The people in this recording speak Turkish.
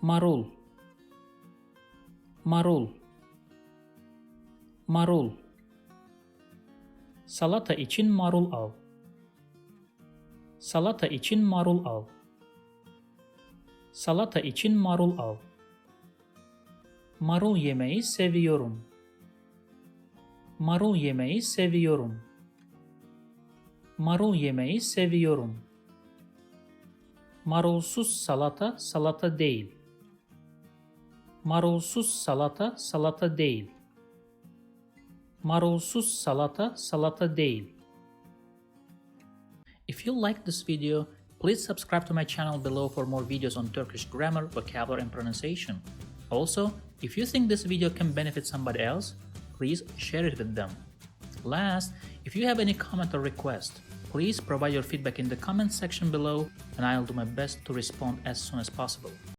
Marul, marul, marul. Salata için marul al. Salata için marul al. Salata için marul al. Marul yemeyi seviyorum. Marul yemeyi seviyorum. Marul yemeyi seviyorum. Marulsuz salata salata değil. Marulsuz salata salata değil. Marulsuz salata salata değil. If you like this video, please subscribe to my channel below for more videos on Turkish grammar, vocabulary, and pronunciation. Also, if you think this video can benefit somebody else, please share it with them. Last, if you have any comment or request, please provide your feedback in the comment section below and I'll do my best to respond as soon as possible.